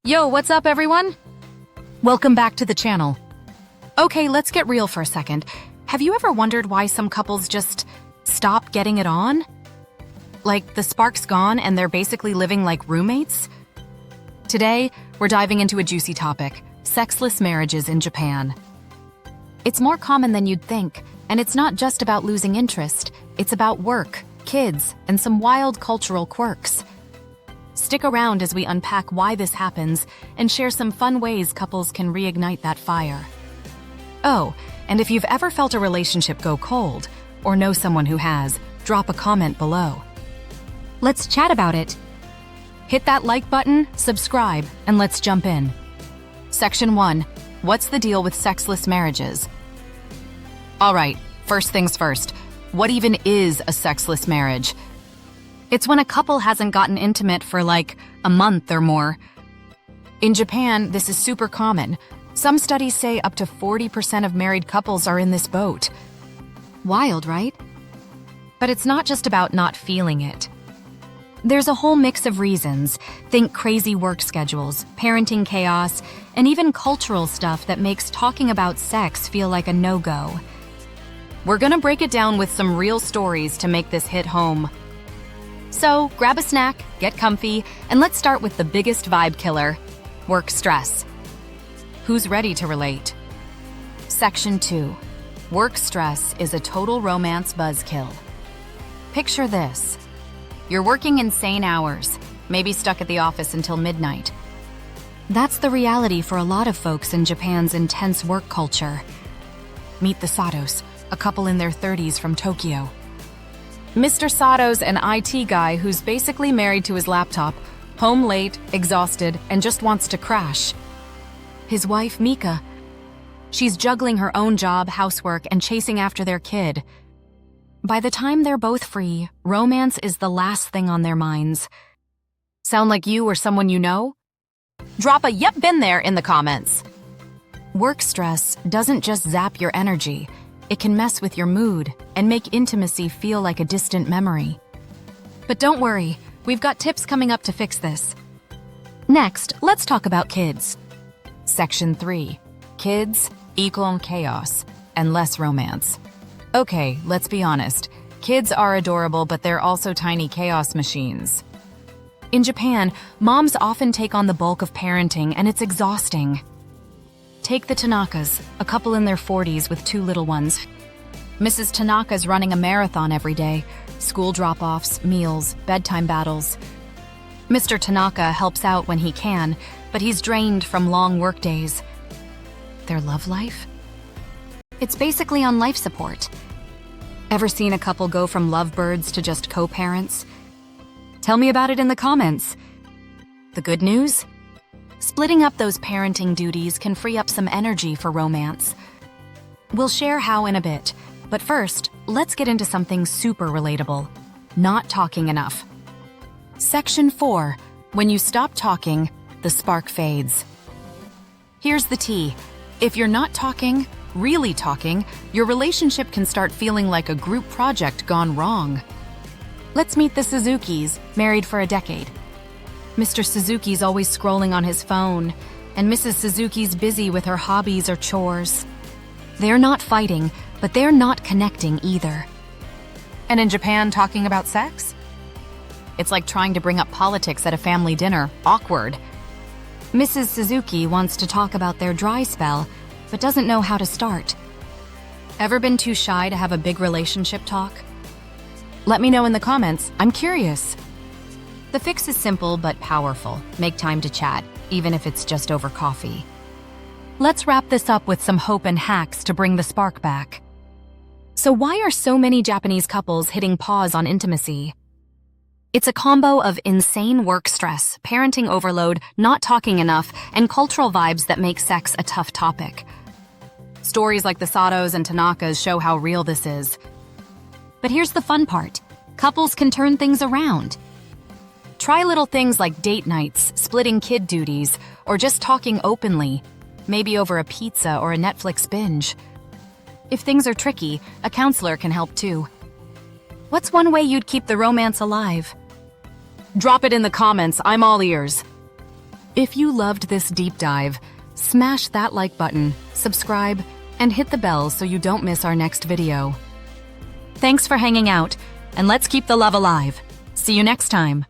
Yo, what's up everyone? Welcome back to the channel. Okay, let's get real for a second. Have you ever wondered why some couples just stop getting it on? Like the spark's gone and they're basically living like roommates? Today, we're diving into a juicy topic, sexless marriages in Japan. It's more common than you'd think, and it's not just about losing interest. It's about work, kids, and some wild cultural quirks. Stick around as we unpack why this happens and share some fun ways couples can reignite that fire. Oh, and if you've ever felt a relationship go cold, or know someone who has, drop a comment below. Let's chat about it. Hit that like button, subscribe, and let's jump in. Section 1. What's the deal with sexless marriages? Alright, first things first. What even is a sexless marriage? It's when a couple hasn't gotten intimate for like a month or more. In Japan, this is super common. Some studies say up to 40% of married couples are in this boat. Wild, right? But it's not just about not feeling it. There's a whole mix of reasons. Think crazy work schedules, parenting chaos, and even cultural stuff that makes talking about sex feel like a no-go. We're gonna break it down with some real stories to make this hit home. So, grab a snack, get comfy, and let's start with the biggest vibe killer, work stress. Who's ready to relate? Section 2. Work stress is a total romance buzzkill. Picture this. You're working insane hours, maybe stuck at the office until midnight. That's the reality for a lot of folks in Japan's intense work culture. Meet the Satos, a couple in their 30s from Tokyo. Mr. Sato's an IT guy who's basically married to his laptop, home late, exhausted, and just wants to crash. His wife, Mika, she's juggling her own job, housework, and chasing after their kid. By the time they're both free, romance is the last thing on their minds. Sound like you or someone you know? Drop a "yep, been there" in the comments. Work stress doesn't just zap your energy. It can mess with your mood and make intimacy feel like a distant memory. But don't worry, we've got tips coming up to fix this. Next, let's talk about kids. Section 3. Kids equal chaos and less romance. Okay, let's be honest. Kids are adorable, but they're also tiny chaos machines. In Japan, moms often take on the bulk of parenting, and it's exhausting. Take the Tanakas, a couple in their 40s with 2 little ones. Mrs. Tanaka's running a marathon every day. School drop-offs, meals, bedtime battles. Mr. Tanaka helps out when he can, but he's drained from long work days. Their love life? It's basically on life support. Ever seen a couple go from lovebirds to just co-parents? Tell me about it in the comments. The good news? Splitting up those parenting duties can free up some energy for romance. We'll share how in a bit, but first, let's get into something super relatable. Not talking enough. Section 4. When you stop talking, the spark fades. Here's the tea. If you're not talking, really talking, your relationship can start feeling like a group project gone wrong. Let's meet the Suzukis, married for a decade. Mr. Suzuki's always scrolling on his phone, and Mrs. Suzuki's busy with her hobbies or chores. They're not fighting, but they're not connecting either. And in Japan, talking about sex? It's like trying to bring up politics at a family dinner. Awkward. Mrs. Suzuki wants to talk about their dry spell, but doesn't know how to start. Ever been too shy to have a big relationship talk? Let me know in the comments. I'm curious. The fix is simple but powerful. Make time to chat, even if it's just over coffee. Let's wrap this up with some hope and hacks to bring the spark back. So why are so many Japanese couples hitting pause on intimacy? It's a combo of insane work stress, parenting overload, not talking enough, and cultural vibes that make sex a tough topic. Stories like the Satos and Tanakas show how real this is. But here's the fun part. Couples can turn things around. Try little things like date nights, splitting kid duties, or just talking openly, maybe over a pizza or a Netflix binge. If things are tricky, a counselor can help too. What's one way you'd keep the romance alive? Drop it in the comments, I'm all ears. If you loved this deep dive, smash that like button, subscribe, and hit the bell so you don't miss our next video. Thanks for hanging out, and let's keep the love alive. See you next time.